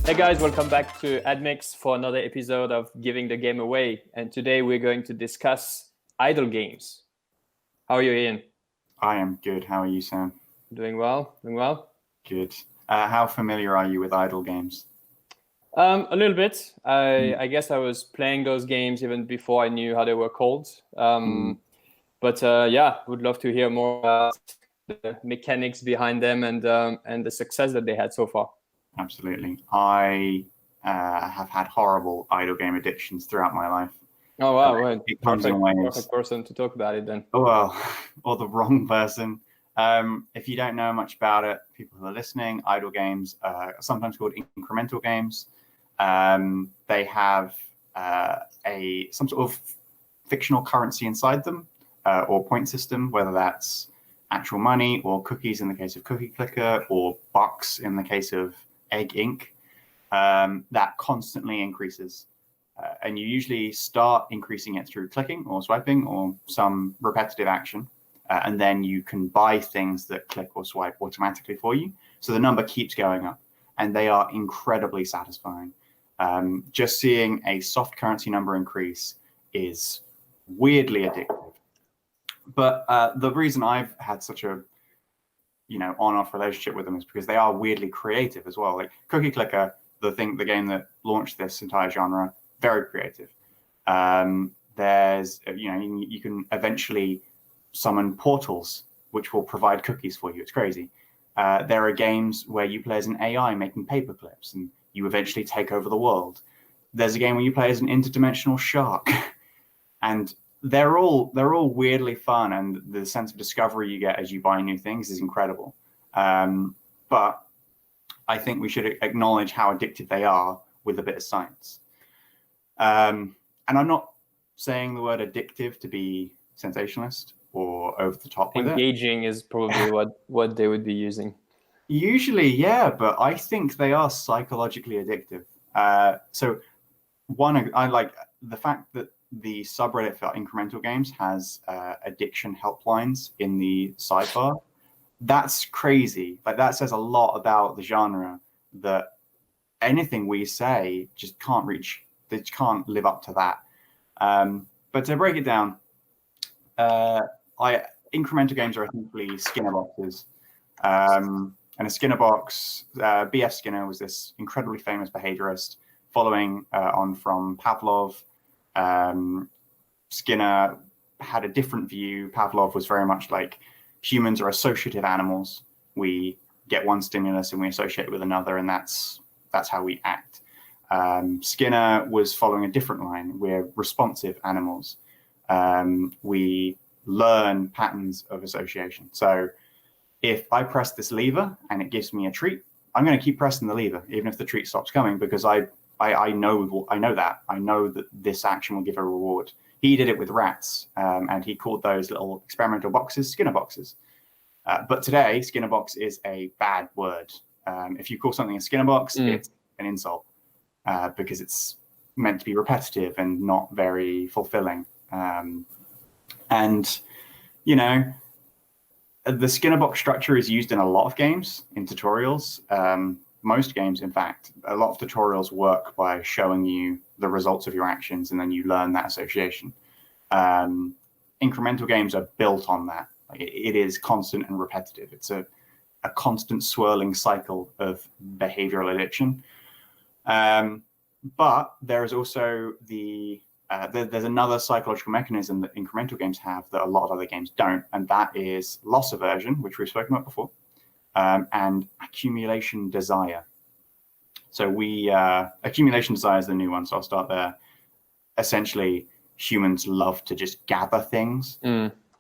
Hey guys, welcome back to Admix for another episode of Giving the Game Away. And today we're going to discuss idle games. How are you, Ian? I am good. How are you, Sam? Doing well, doing well. Good. How familiar are you with idle games? A little bit. I guess I was playing those games even before I knew how they were called. But yeah, would love to hear more about the mechanics behind them and the success that they had so far. Absolutely. I have had horrible idle game addictions throughout my life. Oh wow, right. It comes in waves. Perfect person to talk about it then. Oh, well, or the wrong person. If you don't know much about it, people who are listening, idle games are sometimes called incremental games. They have some sort of fictional currency inside them, or point system, whether that's actual money or cookies in the case of Cookie Clicker, or bucks in the case of Egg Inc. That constantly increases. And you usually start increasing it through clicking or swiping or some repetitive action. And then you can buy things that click or swipe automatically for you. So the number keeps going up, and they are incredibly satisfying. Just seeing a soft currency number increase is weirdly addictive. But the reason I've had such a on-off relationship with them is because they are weirdly creative as well. Like Cookie Clicker, the game that launched this entire genre, very creative. There's you can eventually summon portals which will provide cookies for you. It's crazy. There are games where you play as an AI making paper clips and you eventually take over the world. There's a game where you play as an interdimensional shark, and they're all weirdly fun, and the sense of discovery you get as you buy new things is incredible. But I think we should acknowledge how addictive they are with a bit of science. And I'm not saying the word addictive to be sensationalist or over the top with it. Engaging is probably what they would be using. Usually, yeah, but I think they are psychologically addictive. So one, I like the fact that the subreddit for incremental games has addiction helplines in the sidebar. That's crazy. Like, that says a lot about the genre, that anything we say just can't reach. They can't live up to that. But to break it down, incremental games are essentially Skinner boxes. And a Skinner box, B.F. Skinner was this incredibly famous behaviorist, following on from Pavlov. Skinner had a different view. Pavlov was very much like, humans are associative animals. We get one stimulus and we associate it with another, and that's how we act. Skinner was following a different line. We're responsive animals. We learn patterns of association. So if I press this lever and it gives me a treat, I'm going to keep pressing the lever, even if the treat stops coming, because I know that. I know that this action will give a reward. He did it with rats, and he called those little experimental boxes Skinner boxes. But today, Skinner box is a bad word. If you call something a Skinner box, it's an insult, because it's meant to be repetitive and not very fulfilling. And the Skinner box structure is used in a lot of games, in tutorials. Most games, in fact, a lot of tutorials work by showing you the results of your actions, and then you learn that association. Incremental games are built on that. Like, it is constant and repetitive. It's a constant swirling cycle of behavioral addiction. But there is also there's another psychological mechanism that incremental games have that a lot of other games don't, and that is loss aversion, which we've spoken about before. And accumulation desire. So accumulation desire is the new one, so I'll start there. Essentially, humans love to just gather things.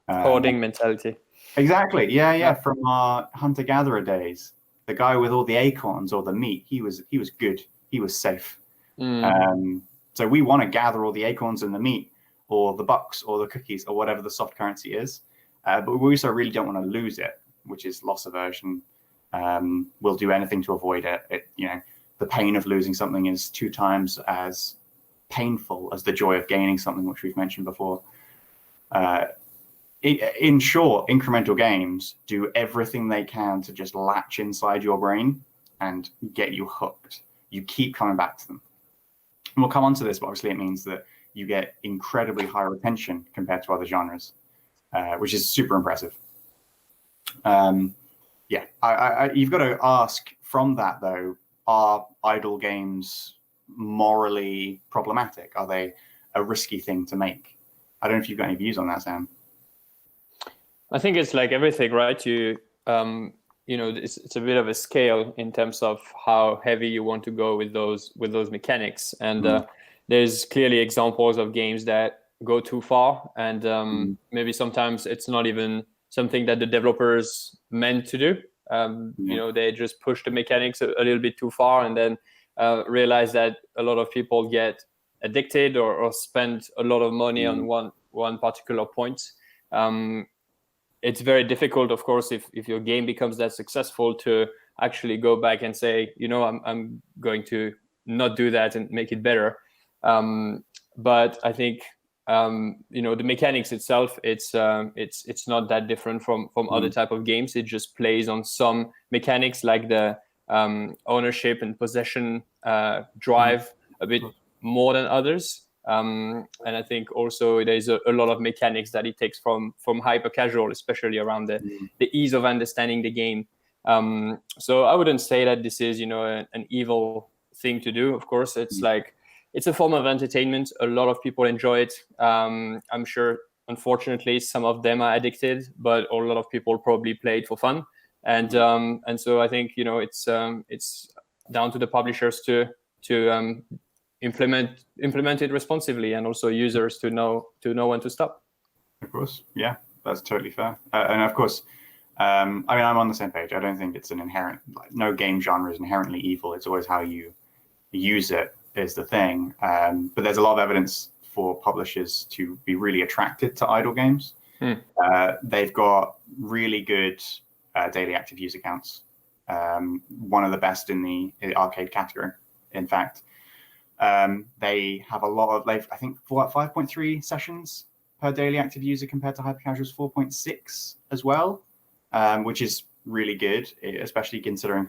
Hoarding mentality. Exactly. Yeah. From our hunter-gatherer days, the guy with all the acorns or the meat, he was good. He was safe. So we want to gather all the acorns and the meat, or the bucks, or the cookies, or whatever the soft currency is. But we also really don't want to lose it, which is loss aversion. We'll do anything to avoid it. The pain of losing something is 2 times as painful as the joy of gaining something, which we've mentioned before. In short, incremental games do everything they can to just latch inside your brain and get you hooked. you keep coming back to them. And we'll come on to this, but obviously it means that you get incredibly high retention compared to other genres, which is super impressive. You've got to ask from that, though, are idle games morally problematic? Are they a risky thing to make? I don't know if you've got any views on that, Sam. I think it's like everything, right? It's a bit of a scale in terms of how heavy you want to go with those mechanics. And there's clearly examples of games that go too far, and maybe sometimes it's not even something that the developers meant to do. They just push the mechanics a little bit too far, and then realize that a lot of people get addicted or spend a lot of money on one particular point. It's very difficult, of course, if your game becomes that successful, to actually go back and say, I'm going to not do that and make it better. But I think the mechanics itself, it's not that different from other type of games. It just plays on some mechanics like the ownership and possession drive a bit more than others. And I think also there's a lot of mechanics that it takes from hyper casual, especially around the ease of understanding the game. So I wouldn't say that this is an evil thing to do. Of course, it's it's a form of entertainment. A lot of people enjoy it. I'm sure, unfortunately, some of them are addicted, but a lot of people probably play it for fun. And so I think it's down to the publishers to implement it responsibly, and also users to know when to stop. Of course, yeah, that's totally fair. And of course, I'm on the same page. I don't think it's an inherent, no game genre is inherently evil. It's always how you use it is the thing. But there's a lot of evidence for publishers to be really attracted to idle games. They've got really good daily active user counts. One of the best in the arcade category, in fact. They have a lot of, I think, 5.3 sessions per daily active user compared to hyper casual's 4.6 as well, which is really good, especially considering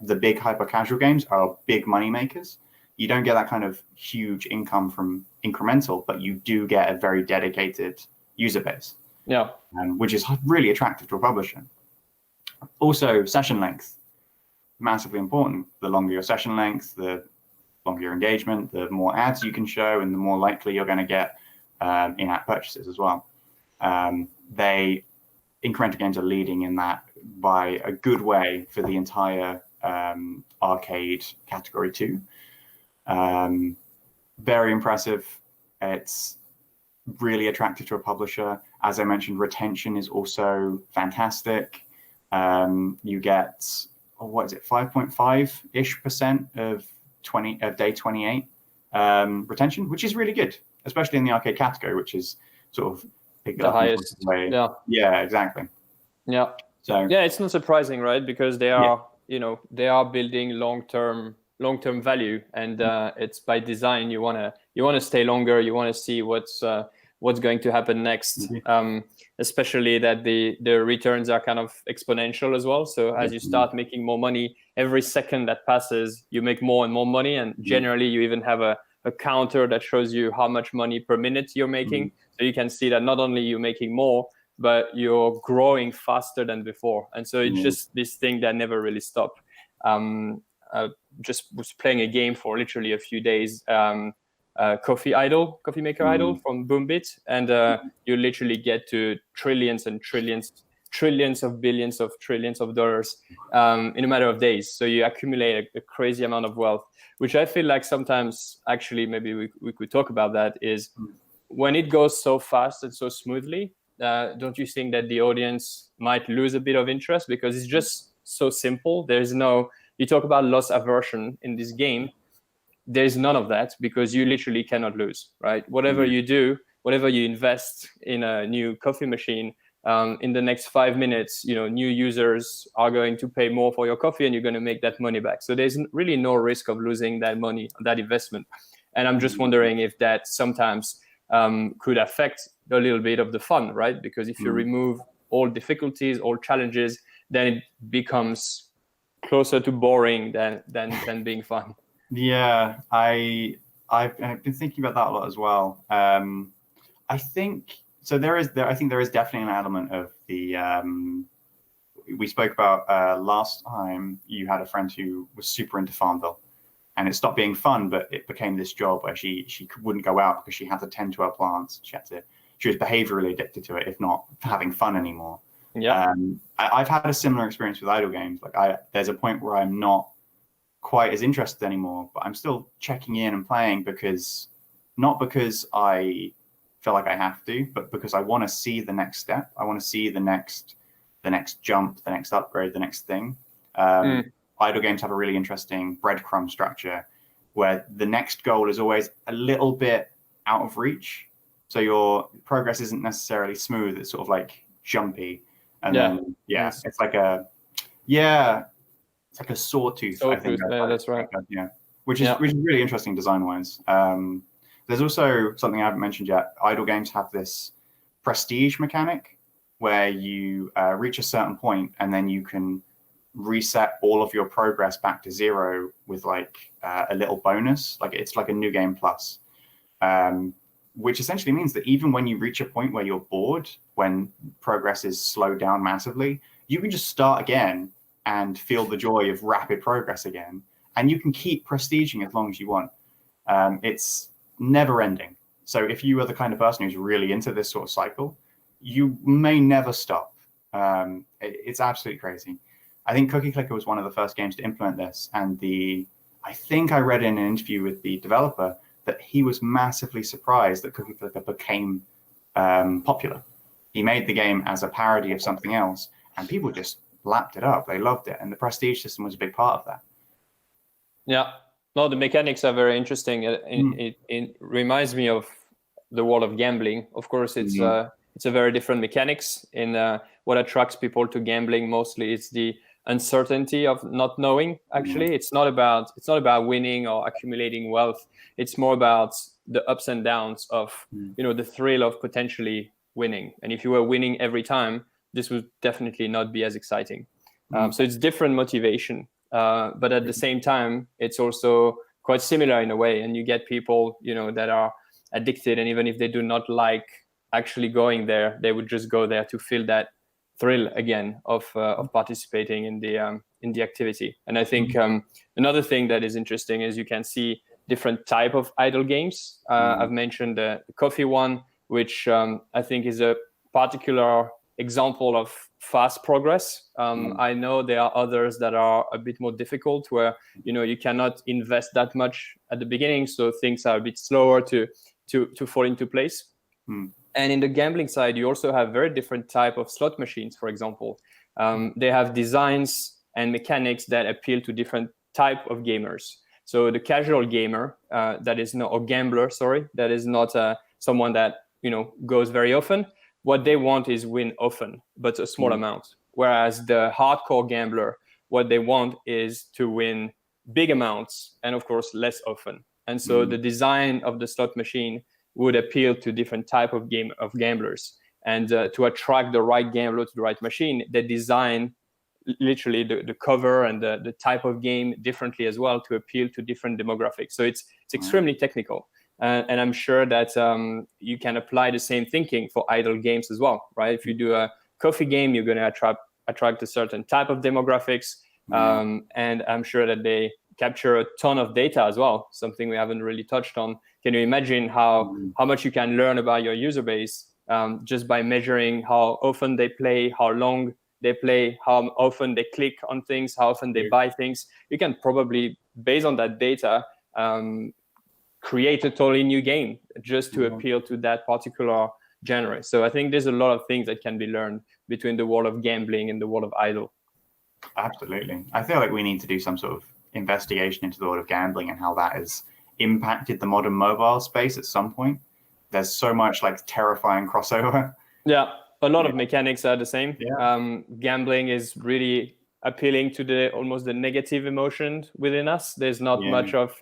the big hyper casual games are big money makers. You don't get that kind of huge income from incremental, but you do get a very dedicated user base, which is really attractive to a publisher. Also, session length, massively important. The longer your session length, the longer your engagement, the more ads you can show, and the more likely you're going to get in-app purchases as well. Incremental games are leading in that by a good way for the entire arcade category too. Very impressive. It's really attractive to a publisher. As I mentioned, retention is also fantastic. You get 5.5-ish% of day 28 retention, which is really good, especially in the arcade category, which is sort of the highest way. Yeah, exactly. So it's not surprising, right? Because they are building long-term value, and it's by design. You want to stay longer. You want to see what's going to happen next. Especially that the returns are kind of exponential as well. So as you start making more money, every second that passes, you make more and more money. And generally, you even have a counter that shows you how much money per minute you're making. So you can see that not only you're making more, but you're growing faster than before. And so it's just this thing that never really stopped. Just was playing a game for literally a few days, Coffee Maker Idol from Boombit, and you literally get to trillions and trillions of billions of trillions of dollars in a matter of days. So you accumulate a crazy amount of wealth, which I feel like sometimes, actually, maybe we could talk about that, is when it goes so fast and so smoothly, don't you think that the audience might lose a bit of interest because it's just so simple? You talk about loss aversion in this game. There's none of that because you literally cannot lose, right? Whatever you do, whatever you invest in a new coffee machine, in the next 5 minutes, new users are going to pay more for your coffee and you're going to make that money back. So there's really no risk of losing that money, that investment. And I'm just wondering if that sometimes could affect a little bit of the fun, right? Because if you remove all difficulties, all challenges, then it becomes closer to boring than being fun. Yeah, I've been thinking about that a lot as well. I think so. I think there is definitely an element of the. We spoke about last time. You had a friend who was super into Farmville, and it stopped being fun, but it became this job where she wouldn't go out because she had to tend to her plants. She was behaviorally addicted to it, if not having fun anymore. Yeah. I've had a similar experience with idle games. Like there's a point where I'm not quite as interested anymore, but I'm still checking in and playing not because I feel like I have to, but because I want to see the next step. I want to see the next jump, the next upgrade, the next thing. Idle games have a really interesting breadcrumb structure where the next goal is always a little bit out of reach. So your progress isn't necessarily smooth. It's sort of like jumpy. And then, nice. it's like a sawtooth, I think. That's right. Yeah, which is really interesting design-wise. There's also something I haven't mentioned yet. Idle games have this prestige mechanic where you reach a certain point and then you can reset all of your progress back to 0 with like a little bonus. Like it's like a new game plus, which essentially means that even when you reach a point where you're bored, when progress is slowed down massively, you can just start again and feel the joy of rapid progress again. And you can keep prestiging as long as you want. It's never ending. So if you are the kind of person who's really into this sort of cycle, you may never stop. It's absolutely crazy. I think Cookie Clicker was one of the first games to implement this. And I think I read in an interview with the developer that he was massively surprised that Cookie Clicker became popular. He made the game as a parody of something else, and people just lapped it up. They loved it, and the prestige system was a big part of that. Yeah, no, the mechanics are very interesting. It reminds me of the world of gambling. Of course, it's a very different mechanics. In what attracts people to gambling mostly is the uncertainty of not knowing. Actually, it's not about winning or accumulating wealth. It's more about the ups and downs of the thrill of potentially winning. And if you were winning every time, this would definitely not be as exciting. So it's different motivation, but at the same time, it's also quite similar in a way. And you get people, that are addicted, and even if they do not like actually going there, they would just go there to feel that thrill again of participating in the activity. And I think another thing that is interesting is you can see different type of idle games. I've mentioned the coffee one, which I think is a particular example of fast progress. I know there are others that are a bit more difficult, where you cannot invest that much at the beginning, so things are a bit slower to fall into place. And in the gambling side, you also have very different type of slot machines. For example, they have designs and mechanics that appeal to different type of gamers. So the casual gamer, that is not, or gambler, sorry, that is not someone that goes very often. What they want is win often, but a small amount. Whereas the hardcore gambler, what they want is to win big amounts and, of course, less often. And so the design of the slot machine would appeal to different type of gamblers. And to attract the right gambler to the right machine, they design literally the cover and the type of game differently as well to appeal to different demographics. So it's extremely technical. And I'm sure that you can apply the same thinking for idle games as well, right? If you do a coffee game, you're going to attract a certain type of demographics. And I'm sure that they capture a ton of data as well, something we haven't really touched on. Can you imagine how much you can learn about your user base just by measuring how often they play, how long they play, how often they click on things, how often they buy things? You can probably, based on that data, create a totally new game just to appeal to that particular genre. So I think there's a lot of things that can be learned between the world of gambling and the world of idle. Absolutely. I feel like we need to do some sort of investigation into the world of gambling and how that has impacted the modern mobile space at some point. There's so much like terrifying crossover. Yeah, a lot of mechanics are the same. Gambling is really appealing to almost the negative emotion within us. There's not much of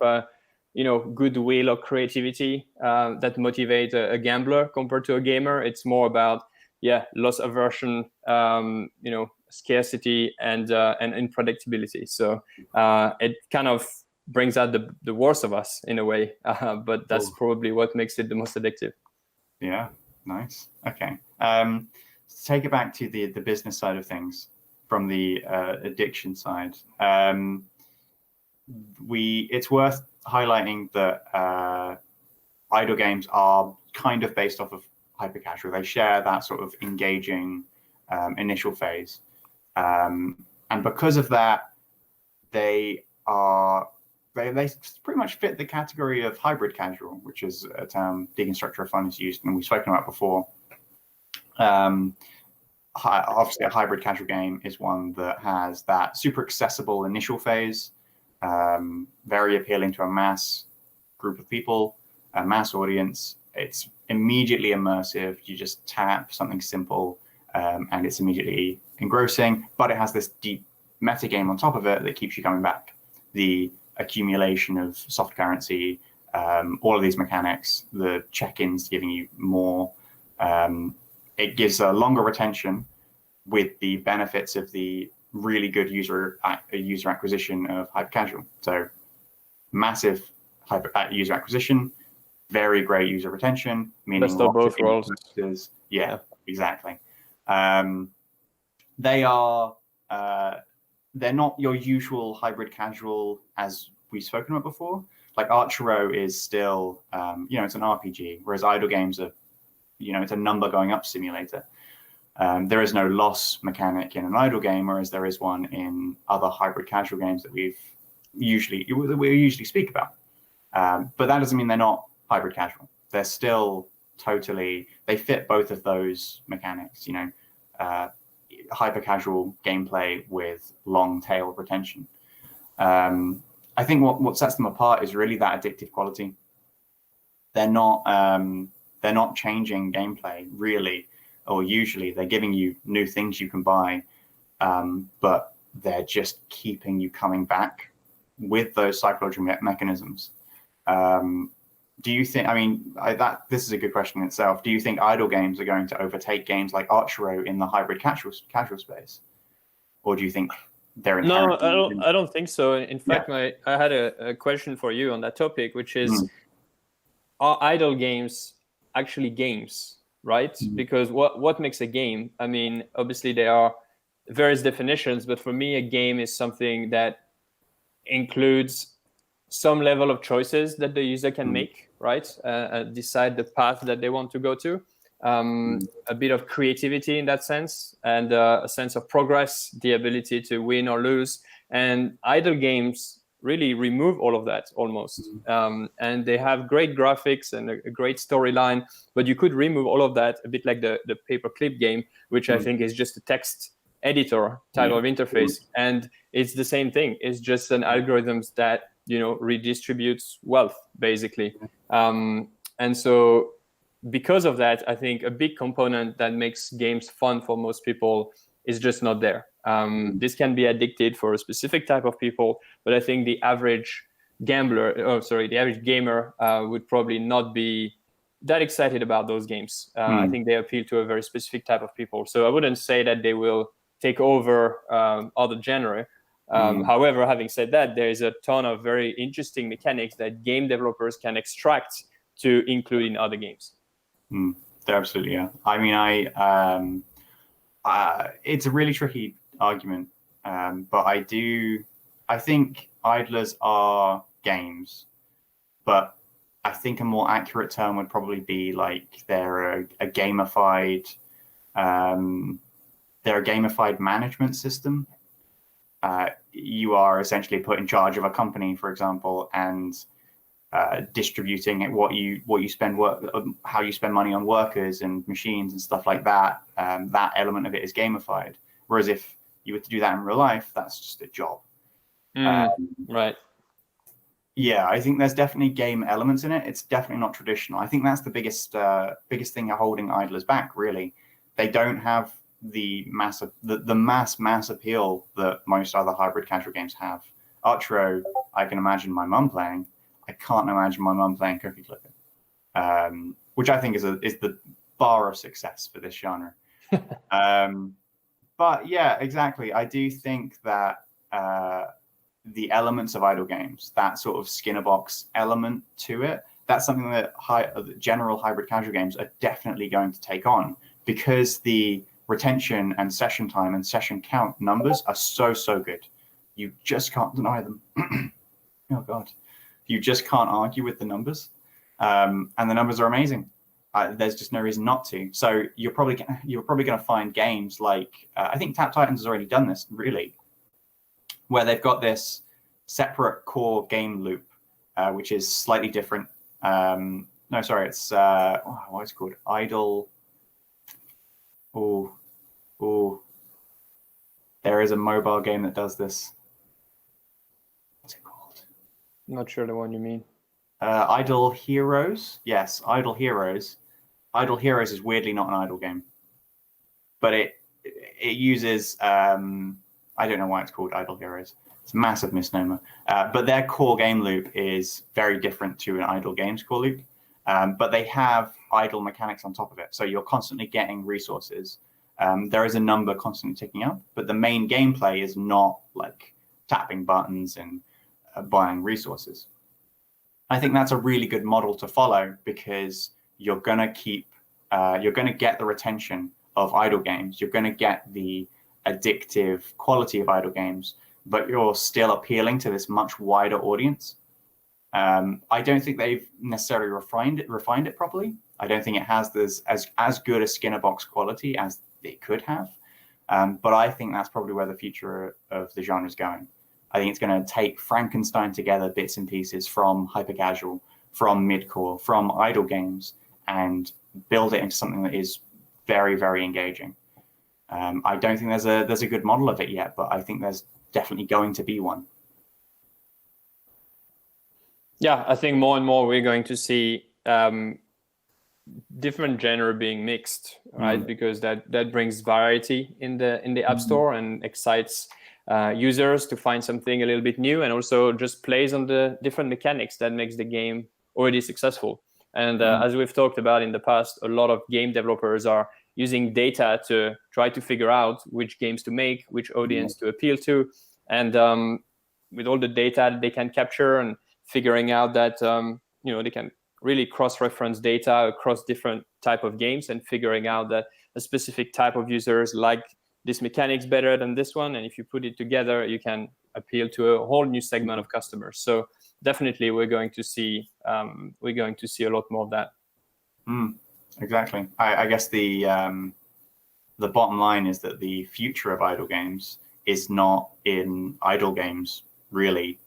goodwill or creativity that motivate a gambler compared to a gamer. It's more about loss aversion, scarcity and unpredictability. So it kind of brings out the worst of us in a way. But that's probably what makes it the most addictive. Yeah, nice. Okay. Let's take it back to the business side of things from the addiction side. It's worth highlighting that idle games are kind of based off of hyper casual. They share that sort of engaging initial phase, and because of that, they pretty much fit the category of hybrid casual, which is a term Deconstructor of Fun has used and we've spoken about before. Obviously, a hybrid casual game is one that has that super accessible initial phase, very appealing to a mass group of people, a mass audience. It's immediately immersive. You just tap something simple, and it's immediately engrossing, but it has this deep meta game on top of it that keeps you coming back. The accumulation of soft currency, all of these mechanics, the check-ins giving you more. It gives a longer retention with the benefits of the really good user acquisition of hyper casual. So massive user acquisition, very great user retention, meaning best of both worlds. Yeah, exactly. They're not your usual hybrid casual as we've spoken about before. Like Archero is still, it's an RPG, whereas idle games are, it's a number going up simulator. There is no loss mechanic in an idle game, whereas there is one in other hybrid casual games that we usually speak about. But that doesn't mean they're not hybrid casual. They're still they fit both of those mechanics, hyper casual gameplay with long tail retention. I think what sets them apart is really that addictive quality. They're not changing gameplay really, or usually they're giving you new things you can buy, but they're just keeping you coming back with those psychological mechanisms. Do you think? This is a good question in itself. Do you think idle games are going to overtake games like Archero in the hybrid casual space, or do you think they're inherently? No, I don't think so. In fact, I had a question for you on that topic, which is, are idle games actually games, right? Because what makes a game? Obviously there are various definitions, but for me, a game is something that includes some level of choices that the user can make, right? Decide the path that they want to go to. A bit of creativity in that sense, and a sense of progress, the ability to win or lose. And idle games really remove all of that almost. And they have great graphics and a great storyline, but you could remove all of that, a bit like the paperclip game, which I think is just a text editor type of interface. And it's the same thing. It's just an algorithms that redistributes wealth basically. And so because of that, I think a big component that makes games fun for most people is just not there. This can be addicted for a specific type of people, but I think the average the average gamer would probably not be that excited about those games. I think they appeal to a very specific type of people. So I wouldn't say that they will take over other genre. However, having said that, there is a ton of very interesting mechanics that game developers can extract to include in other games. Absolutely, yeah. It's a really tricky argument, but I think idlers are games, but I think a more accurate term would probably be like they're a gamified management system. You are essentially put in charge of a company, for example, and distributing what you spend how you spend money on workers and machines and stuff like that. That element of it is gamified. Whereas if you were to do that in real life, that's just a job. Right. Yeah, I think there's definitely game elements in it. It's definitely not traditional. I think that's the biggest thing holding idlers back. Really, they don't have the mass appeal that most other hybrid casual games have. Archero, I can imagine my mum playing. I can't imagine my mum playing Cookie Clicker, which I think is the bar of success for this genre. But yeah, exactly. I do think that the elements of idle games, that sort of Skinner box element to it, that's something that general hybrid casual games are definitely going to take on, because the retention and session time and session count numbers are so good. You just can't deny them. Oh God, you just can't argue with the numbers, and the numbers are amazing. There's just no reason not to. So you're probably going to find games like I think Tap Titans has already done this, really, where they've got this separate core game loop, which is slightly different. No, sorry, it's what's it called? Idle. Oh, there is a mobile game that does this. What's it called? I'm not sure the one you mean. Idle Heroes. Yes, Idle Heroes. Idle Heroes is weirdly not an idle game, but it uses I don't know why it's called Idle Heroes. It's a massive misnomer. But their core game loop is very different to an idle games core loop. But they have idle mechanics on top of it. So you're constantly getting resources. There is a number constantly ticking up, but the main gameplay is not like tapping buttons and buying resources. I think that's a really good model to follow, because you're going to get the retention of idle games. You're going to get the addictive quality of idle games, but you're still appealing to this much wider audience. I don't think they've necessarily refined it properly. I don't think it has this as good a Skinner box quality as it could have. But I think that's probably where the future of the genre is going. I think it's going to take Frankenstein together bits and pieces from hyper casual, from mid-core, from idle games, and build it into something that is very, very engaging. I don't think there's a good model of it yet, but I think there's definitely going to be one. Yeah, I think more and more we're going to see different genre being mixed, right? Because that brings variety in the App Store and excites users to find something a little bit new, and also just plays on the different mechanics that makes the game already successful. And as we've talked about in the past, a lot of game developers are using data to try to figure out which games to make, which audience to appeal to. And with all the data that they can capture, and figuring out that they can really cross-reference data across different type of games, and figuring out that a specific type of users like this mechanics better than this one, and if you put it together, you can appeal to a whole new segment of customers. So definitely, we're going to see a lot more of that. Exactly. I guess the bottom line is that the future of idle games is not in idle games, really.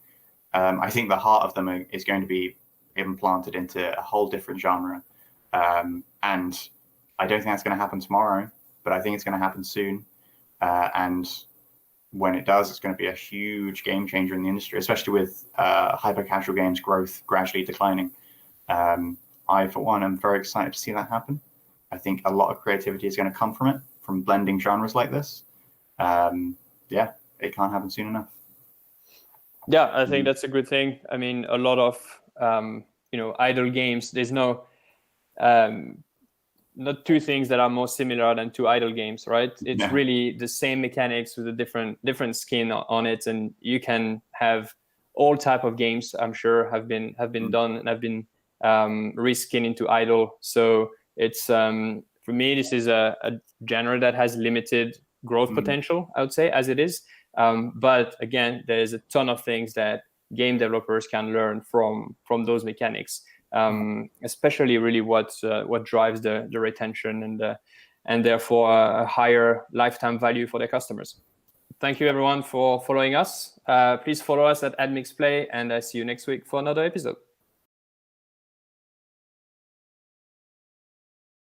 I think the heart of them is going to be implanted into a whole different genre. And I don't think that's going to happen tomorrow, but I think it's going to happen soon. And when it does, it's going to be a huge game changer in the industry, especially with hyper casual games growth gradually declining. I, for one, am very excited to see that happen. I think a lot of creativity is going to come from it, from blending genres like this. Yeah, it can't happen soon enough. Yeah, I think that's a good thing. I mean, a lot of idle games, there's no not two things that are more similar than two idle games, right? It's really the same mechanics with a different skin on it, and you can have all type of games. I'm sure have been done and have been reskinned into idle. So it's for me, this is a genre that has limited growth potential, I would say, as it is. But again, there's a ton of things that game developers can learn from those mechanics, especially really what drives the retention and therefore a higher lifetime value for their customers. Thank you everyone for following us. Please follow us at Admix Play, and I see you next week for another episode.